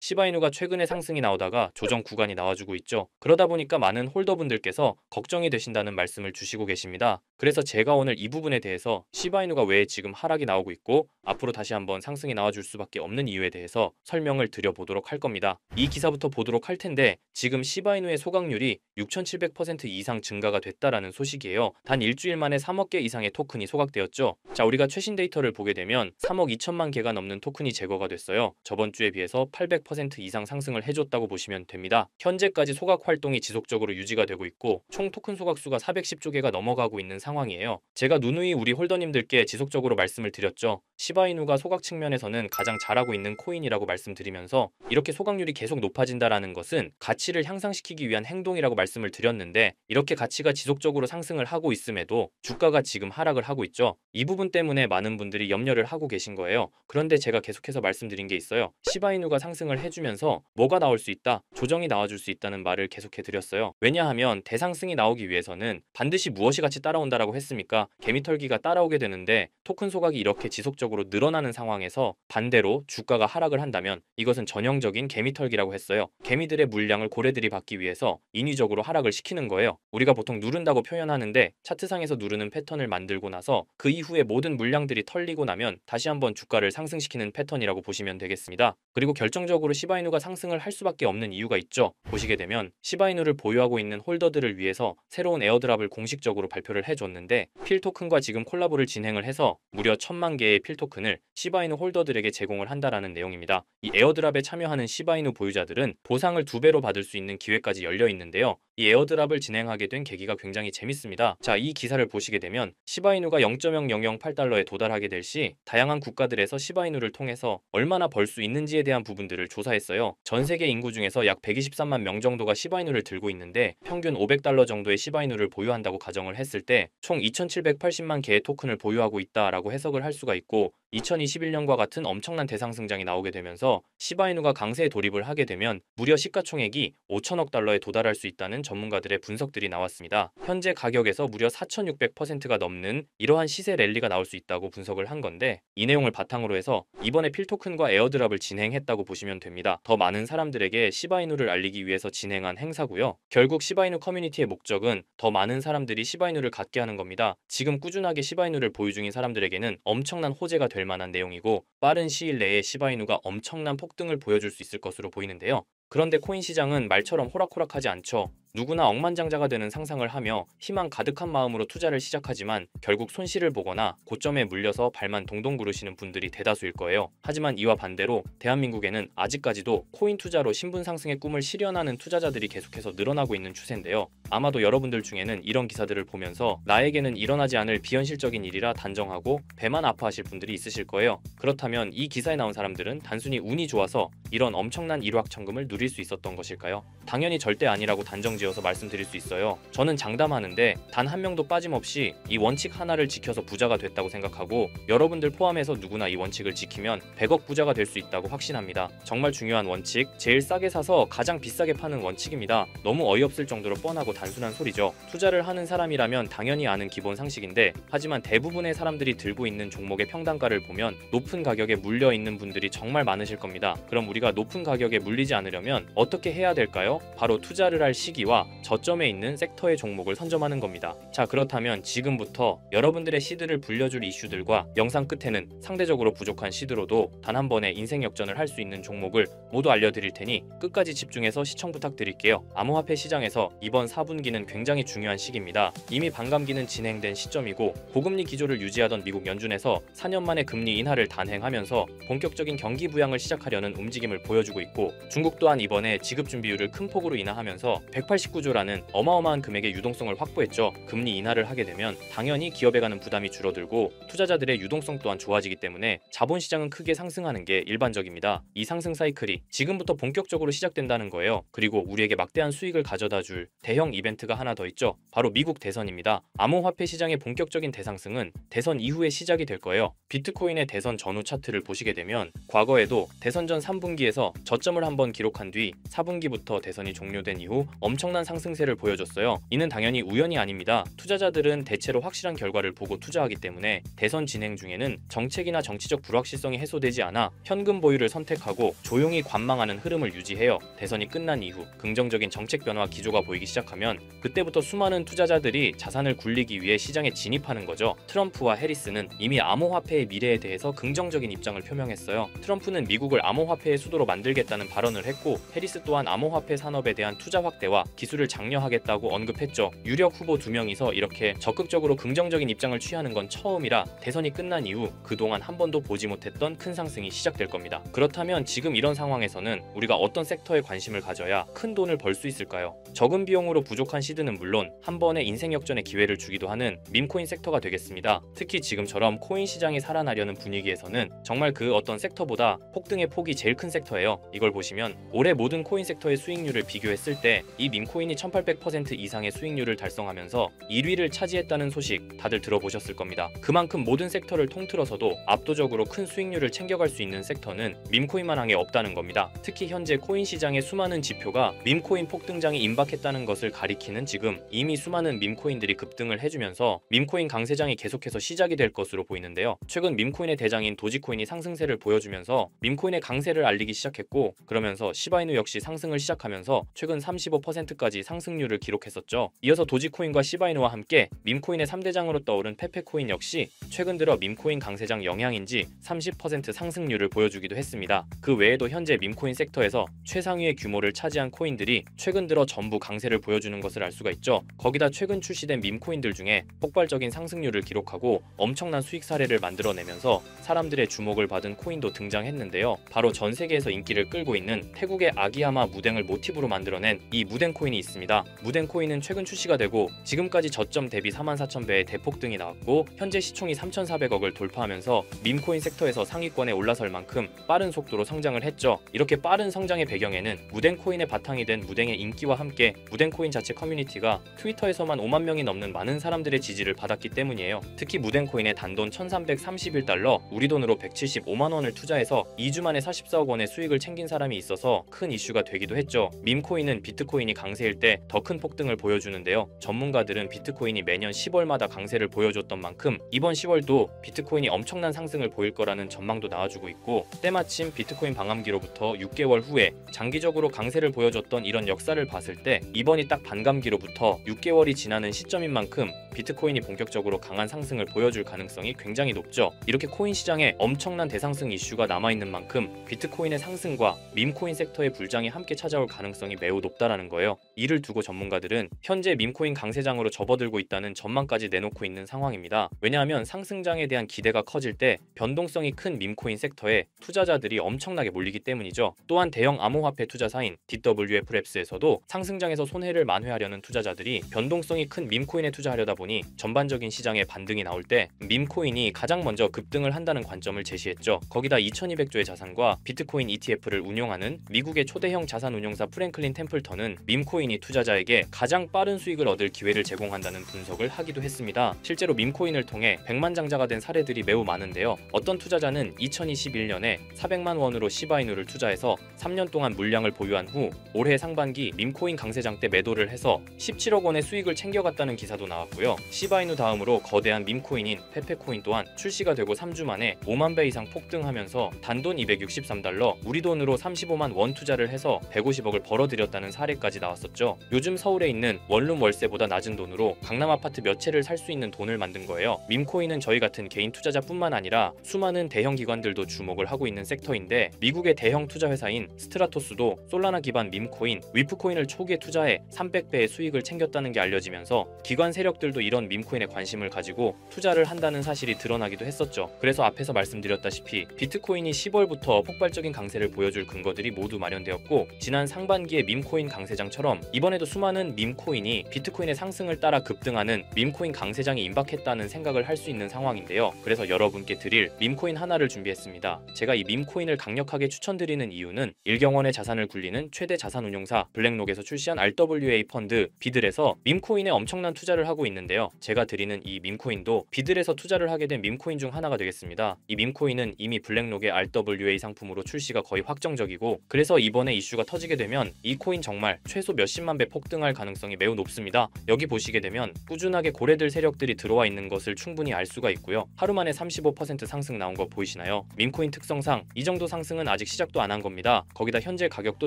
시바이누가 최근에 상승이 나오다가 조정 구간이 나와주고 있죠. 그러다 보니까 많은 홀더분들께서 걱정이 되신다는 말씀을 주시고 계십니다. 그래서 제가 오늘 이 부분에 대해서 시바이누가 왜 지금 하락이 나오고 있고 앞으로 다시 한번 상승이 나와줄 수밖에 없는 이유에 대해서 설명을 드려보도록 할 겁니다. 이 기사부터 보도록 할 텐데 지금 시바이누의 소각률이 6,700% 이상 증가가 됐다라는 소식이에요. 단 일주일 만에 3억 개 이상의 토큰이 소각되었죠. 자, 우리가 최신 데이터를 보게 되면 3억 2천만 개가 넘는 토큰이 제거가 됐어요. 저번 주에 비해서 800% 이상 상승을 해줬다고 보시면 됩니다. 현재까지 소각 활동이 지속적으로 유지가 되고 있고 총 토큰 소각수가 410조 개가 넘어가고 있는 상황이에요. 제가 누누이 우리 홀더님들께 지속적으로 말씀을 드렸죠. 시바이누가 소각 측면에서는 가장 잘하고 있는 코인이라고 말씀드리면서 이렇게 소각률이 계속 높아진다라는 것은 가치를 향상시키기 위한 행동이라고 말씀을 드렸는데 이렇게 가치가 지속적으로 상승을 하고 있음에도 주가가 지금 하락을 하고 있죠. 이 부분 때문에 많은 분들이 염려를 하고 계신 거예요. 그런데 제가 계속해서 말씀드린 게 있어요. 시바이누가 상승을 해주면서 뭐가 나올 수 있다, 조정이 나와줄 수 있다는 말을 계속해 드렸어요. 왜냐하면 대상승이 나오기 위해서는 반드시 무엇이 같이 따라온다라고 했습니까? 개미털기가 따라오게 되는데 토큰 소각이 이렇게 지속적으로 늘어나는 상황에서 반대로 주가가 하락을 한다면 이것은 전형적인 개미털기라고 했어요. 개미들의 물량을 고래들이 받기 위해서 인위적으로 하락을 시키는 거예요. 우리가 보통 누른다고 표현하는데 차트상에서 누르는 패턴을 만들고 나서 그 이후에 모든 물량들이 털리고 나면 다시 한번 주가를 상승시키는 패턴이라고 보시면 되겠습니다. 그리고 결정적으로 시바이누가 상승을 할 수밖에 없는 이유가 있죠. 보시게 되면 시바이누를 보유하고 있는 홀더들을 위해서 새로운 에어드랍을 공식적으로 발표를 해줬는데 필토큰과 지금 콜라보를 진행을 해서 무려 1,000만 개의 필토큰을 시바이누 홀더들에게 제공을 한다라는 내용입니다. 이 에어드랍에 참여하는 시바이누 보유자들은 보상을 2배로 받을 수 있는 기회까지 열려 있는데요. 이 에어드랍을 진행하게 된 계기가 굉장히 재밌습니다. 자, 이 기사를 보시게 되면 시바이누가 0.0008달러에 도달하게 될 시 다양한 국가들에서 시바이누를 통해서 얼마나 벌 수 있는지에 대한 부분들을 조사했어요. 전 세계 인구 중에서 약 123만 명 정도가 시바이누를 들고 있는데 평균 500달러 정도의 시바이누를 보유한다고 가정을 했을 때 총 2,780만 개의 토큰을 보유하고 있다라고 해석을 할 수가 있고 2021년과 같은 엄청난 대상승장이 나오게 되면서 시바이누가 강세에 돌입을 하게 되면 무려 시가총액이 5천억 달러에 도달할 수 있다는 전문가들의 분석들이 나왔습니다. 현재 가격에서 무려 4,600%가 넘는 이러한 시세 랠리가 나올 수 있다고 분석을 한 건데 이 내용을 바탕으로 해서 이번에 필토큰과 에어드랍을 진행했다고 보시면 됩니다. 더 많은 사람들에게 시바이누를 알리기 위해서 진행한 행사고요. 결국 시바이누 커뮤니티의 목적은 더 많은 사람들이 시바이누를 갖게 하는 겁니다. 지금 꾸준하게 시바이누를 보유 중인 사람들에게는 엄청난 호재가 될 만한 내용이고 빠른 시일 내에 시바이누가 엄청난 폭등을 보여줄 수 있을 것으로 보이는데요. 그런데 코인 시장은 말처럼 호락호락하지 않죠. 누구나 억만장자가 되는 상상을 하며 희망 가득한 마음으로 투자를 시작하지만 결국 손실을 보거나 고점에 물려서 발만 동동 구르시는 분들이 대다수일 거예요. 하지만 이와 반대로 대한민국에는 아직까지도 코인 투자로 신분 상승의 꿈을 실현하는 투자자들이 계속해서 늘어나고 있는 추세인데요. 아마도 여러분들 중에는 이런 기사들을 보면서 나에게는 일어나지 않을 비현실적인 일이라 단정하고 배만 아파하실 분들이 있으실 거예요. 그렇다면 이 기사에 나온 사람들은 단순히 운이 좋아서 이런 엄청난 일확천금을 누릴 수 있었던 것일까요? 당연히 절대 아니라고 단정지어서 말씀드릴 수 있어요. 저는 장담하는데 단 한 명도 빠짐없이 이 원칙 하나를 지켜서 부자가 됐다고 생각하고 여러분들 포함해서 누구나 이 원칙을 지키면 100억 부자가 될 수 있다고 확신합니다. 정말 중요한 원칙, 제일 싸게 사서 가장 비싸게 파는 원칙입니다. 너무 어이없을 정도로 뻔하고 단순한 소리죠. 투자를 하는 사람이라면 당연히 아는 기본 상식인데 하지만 대부분의 사람들이 들고 있는 종목의 평단가를 보면 높은 가격에 물려 있는 분들이 정말 많으실 겁니다. 그럼 우리가 높은 가격에 물리지 않으려면 어떻게 해야 될까요? 바로 투자를 할 시기와 저점에 있는 섹터의 종목을 선점하는 겁니다. 자, 그렇다면 지금부터 여러분들의 시드를 불려줄 이슈들과 영상 끝에는 상대적으로 부족한 시드로도 단 한 번에 인생 역전을 할 수 있는 종목을 모두 알려드릴 테니 끝까지 집중해서 시청 부탁드릴게요. 암호화폐 시장에서 이번 4분기는 굉장히 중요한 시기입니다. 이미 반감기는 진행된 시점이고 고금리 기조를 유지하던 미국 연준에서 4년 만에 금리 인하를 단행하면서 본격적인 경기 부양을 시작하려는 움직임을 보여주고 있고 중국 또한 이번에 지급 준비율을 큰 폭으로 인하하면서 189조라는 어마어마한 금액의 유동성을 확보했죠. 금리 인하를 하게 되면 당연히 기업에 가는 부담이 줄어들고 투자자들의 유동성 또한 좋아지기 때문에 자본시장은 크게 상승하는 게 일반적입니다. 이 상승 사이클이 지금부터 본격적으로 시작된다는 거예요. 그리고 우리에게 막대한 수익을 가져다 줄 대형 이벤트가 하나 더 있죠. 바로 미국 대선입니다. 암호화폐 시장의 본격적인 대상승은 대선 이후에 시작이 될 거예요. 비트코인의 대선 전후 차트를 보시게 되면 과거에도 대선 전 3분기에서 저점을 한번 기록한 뒤 4분기부터 대선이 종료된 이후 엄청난 엄청난 상승세를 보여줬어요. 이는 당연히 우연이 아닙니다. 투자자들은 대체로 확실한 결과를 보고 투자하기 때문에 대선 진행 중에는 정책이나 정치적 불확실성이 해소되지 않아 현금 보유를 선택하고 조용히 관망하는 흐름을 유지해요. 대선이 끝난 이후 긍정적인 정책 변화 기조가 보이기 시작하면 그때부터 수많은 투자자들이 자산을 굴리기 위해 시장에 진입하는 거죠. 트럼프와 해리스는 이미 암호화폐의 미래에 대해서 긍정적인 입장을 표명했어요. 트럼프는 미국을 암호화폐의 수도로 만들겠다는 발언을 했고, 해리스 또한 암호화폐 산업에 대한 투자 확대와 기술을 장려하겠다고 언급했죠. 유력 후보 2명이서 이렇게 적극적으로 긍정적인 입장을 취하는 건 처음이라 대선이 끝난 이후 그동안 한 번도 보지 못했던 큰 상승이 시작될 겁니다. 그렇다면 지금 이런 상황에서는 우리가 어떤 섹터에 관심을 가져야 큰 돈을 벌 수 있을까요? 적은 비용으로 부족한 시드는 물론 한 번의 인생 역전의 기회를 주기도 하는 밈코인 섹터가 되겠습니다. 특히 지금처럼 코인 시장이 살아나려는 분위기에서는 정말 그 어떤 섹터보다 폭등의 폭이 제일 큰 섹터예요. 이걸 보시면 올해 모든 코인 섹터의 수익률을 비교했을 때 이 밈코인이 1800% 이상의 수익률을 달성하면서 1위를 차지했다는 소식 다들 들어보셨을 겁니다. 그만큼 모든 섹터를 통틀어서도 압도적으로 큰 수익률을 챙겨갈 수 있는 섹터는 밈코인만항에 없다는 겁니다. 특히 현재 코인 시장의 수많은 지표가 밈코인 폭등장이 임박했다는 것을 가리키는 지금 이미 수많은 밈코인들이 급등을 해주면서 밈코인 강세장이 계속해서 시작이 될 것으로 보이는데요. 최근 밈코인의 대장인 도지코인이 상승세를 보여주면서 밈코인의 강세를 알리기 시작했고, 그러면서 시바이누 역시 상승을 시작하면서 최근 35%까지 상승률을 기록했었죠. 이어서 도지코인과 시바이누와 함께 밈코인의 3대장으로 떠오른 페페코인 역시 최근 들어 밈코인 강세장 영향인지 30% 상승률을 보여주기도 했습니다. 그 외에도 현재 밈코인 섹터에서 최상위의 규모를 차지한 코인들이 최근 들어 전부 강세를 보여주는 것을 알 수가 있죠. 거기다 최근 출시된 밈코인들 중에 폭발적인 상승률을 기록하고 엄청난 수익 사례를 만들어내면서 사람들의 주목을 받은 코인도 등장했는데요. 바로 전 세계에서 인기를 끌고 있는 태국의 아기야마 무댕을 모티브로 만들어낸 이 무댕 코인이 있습니다. 무댕 코인은 최근 출시가 되고 지금까지 저점 대비 44,000배의 대폭등이 나왔고, 현재 시총이 3,400억을 돌파하면서 밈코인 섹터에서 상위권에 올라설 만큼 빠른 속도로 성장을 했죠. 이렇게 빠른 성장의 배경에는 무댕 코인의 바탕이 된 무댕의 인기와 함께 무댕 코인 자체 커뮤니티가 트위터에서만 5만 명이 넘는 많은 사람들의 지지를 받았기 때문이에요. 특히 무댕 코인의 단돈 1331달러, 우리 돈으로 175만 원을 투자해서 2주 만에 44억 원의 수익을 챙긴 사람이 있어서 큰 이슈가 되기도 했죠. 밈코인은 비트코인이 강세일 때 더 큰 폭등을 보여주는데요. 전문가들은 비트코인이 매년 10월마다 강세를 보여줬던 만큼 이번 10월도 비트코인이 엄청난 상승을 보일 거라는 전망도 나와주고 있고, 때마침 비트코인 방암기로부터 6개월 후에 장기적으로 강세를 보여줬던 이런 역사를 봤을 때 이번이 딱 반감기로부터 6개월이 지나는 시점인 만큼 비트코인이 본격적으로 강한 상승을 보여줄 가능성이 굉장히 높죠. 이렇게 코인 시장에 엄청난 대상승 이슈가 남아있는 만큼 비트코인의 상승과 밈코인 섹터의 불장이 함께 찾아올 가능성이 매우 높다라는 거예요. 이를 두고 전문가들은 현재 밈코인 강세장으로 접어들고 있다는 전망까지 내놓고 있는 상황입니다. 왜냐하면 상승장에 대한 기대가 커질 때 변동성이 큰 밈코인 섹터에 투자자들이 엄청나게 몰리기 때문이죠. 또한 대형 암호화폐 투자사인 DWF랩스에서도 상승장에서 손해를 만회하려는 투자자들이 변동성이 큰 밈코인에 투자하려다 보니 전반적인 시장에 반등이 나올 때 밈코인이 가장 먼저 급등을 한다는 관점을 제시했죠. 거기다 2200조의 자산과 비트코인 ETF를 운용하는 미국의 초대형 자산운용사 프랭클린 템플턴은 밈코인이 투자자에게 가장 빠른 수익을 얻을 기회를 제공한다는 분석을 하기도 했습니다. 실제로 밈코인을 통해 백만장자가 된 사례들이 매우 많은데요. 어떤 투자자는 2021년에 400만 원으로 시바이누를 투자해서 3년 동안 물량을 보유한 후 올해 상반기 밈코인 강세장 때 매도를 해서 17억 원의 수익을 챙겨갔다는 기사도 나왔고요. 시바이누 다음으로 거대한 밈코인인 페페코인 또한 출시가 되고 3주 만에 5만 배 이상 폭등하면서 단돈 263달러, 우리 돈으로 35만 원 투자를 해서 150억을 벌어들였다는 사례까지 나왔었죠. 요즘 서울에 있는 원룸 월세보다 낮은 돈으로 강남 아파트 몇 채를 살 수 있는 돈을 만든 거예요. 밈코인은 저희 같은 개인 투자자뿐만 아니라 수많은 대형 기관들도 주목을 하고 있는 섹터인데, 미국의 대형 투자 회사인 스트라토스도 솔라나 기반 밈코인 위프코인을 초기에 투자해 300배의 수익을 챙겼다는 게 알려지면서 기관 세력들도 이런 밈코인에 관심을 가지고 투자를 한다는 사실이 드러나기도 했었죠. 그래서 앞에서 말씀드렸다시피 비트코인이 10월부터 폭발적인 강세를 보여줄 근거들이 모두 마련되었고, 지난 상반기의 밈코인 강세장처럼 이번에도 수많은 밈코인이 비트코인의 상승을 따라 급등하는 밈코인 강세장이 임박했다는 생각을 할 수 있는 상황인데요. 그래서 여러분께 드릴 밈코인 하나를 준비했습니다. 제가 이 밈코인을 강력하게 추천드리는 이유는 일경원의 자산을 굴리는 최대 자산운용사 블랙록에서 출시한 RWA 펀드 비들에서 밈코인에 엄청난 투자를 하고 있는데요. 제가 드리는 이 밈코인도 비들에서 투자를 하게 된 밈코인 중 하나가 되겠습니다. 이 밈코인은 이미 블랙록의 RWA 상품으로 출시가 거의 확정적이고, 그래서 이번에 이슈가 터지게 되면 이 코인 정말 최소 몇십 수십만 배 폭등할 가능성이 매우 높습니다. 여기 보시게 되면 꾸준하게 고래들 세력들이 들어와 있는 것을 충분히 알 수가 있고요. 하루 만에 35% 상승 나온 거 보이시나요? 밈코인 특성상 이 정도 상승은 아직 시작도 안 한 겁니다. 거기다 현재 가격도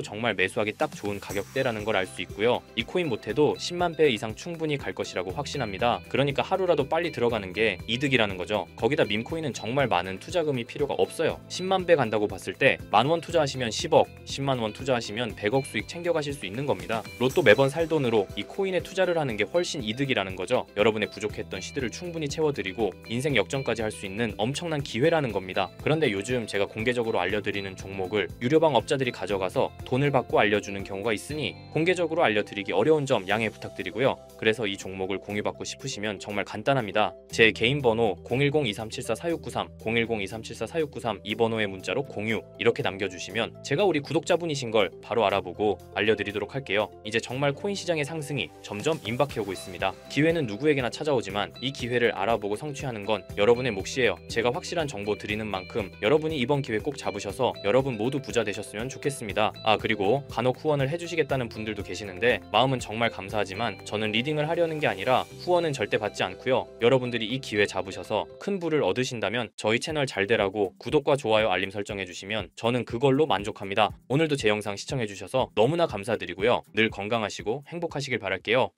정말 매수하기 딱 좋은 가격대라는 걸 알 수 있고요. 이 코인 못해도 10만 배 이상 충분히 갈 것이라고 확신합니다. 그러니까 하루라도 빨리 들어가는 게 이득이라는 거죠. 거기다 밈코인은 정말 많은 투자금이 필요가 없어요. 10만 배 간다고 봤을 때 10,000원 투자하시면 10억, 10만 원 투자하시면 100억 수익 챙겨가실 수 있는 겁니다. 로또 매번 살 돈으로 이 코인에 투자를 하는 게 훨씬 이득이라는 거죠. 여러분의 부족했던 시드를 충분히 채워드리고 인생 역전까지 할 수 있는 엄청난 기회라는 겁니다. 그런데 요즘 제가 공개적으로 알려드리는 종목을 유료방 업자들이 가져가서 돈을 받고 알려주는 경우가 있으니 공개적으로 알려드리기 어려운 점 양해 부탁드리고요. 그래서 이 종목을 공유받고 싶으시면 정말 간단합니다. 제 개인 번호 010-2374-4693, 010-2374-4693 이 번호의 문자로 공유 이렇게 남겨주시면 제가 우리 구독자분이신 걸 바로 알아보고 알려드리도록 할게요. 이제 정말 코인 시장의 상승이 점점 임박해오고 있습니다. 기회는 누구에게나 찾아오지만 이 기회를 알아보고 성취하는 건 여러분의 몫이에요. 제가 확실한 정보 드리는 만큼 여러분이 이번 기회 꼭 잡으셔서 여러분 모두 부자 되셨으면 좋겠습니다. 그리고 간혹 후원을 해주시겠다는 분들도 계시는데 마음은 정말 감사하지만 저는 리딩을 하려는 게 아니라 후원은 절대 받지 않고요. 여러분들이 이 기회 잡으셔서 큰 부를 얻으신다면 저희 채널 잘 되라고 구독과 좋아요 알림 설정해주시면 저는 그걸로 만족합니다. 오늘도 제 영상 시청해주셔서 너무나 감사드리고요. 늘 건강하시고 행복하시길 바랄게요.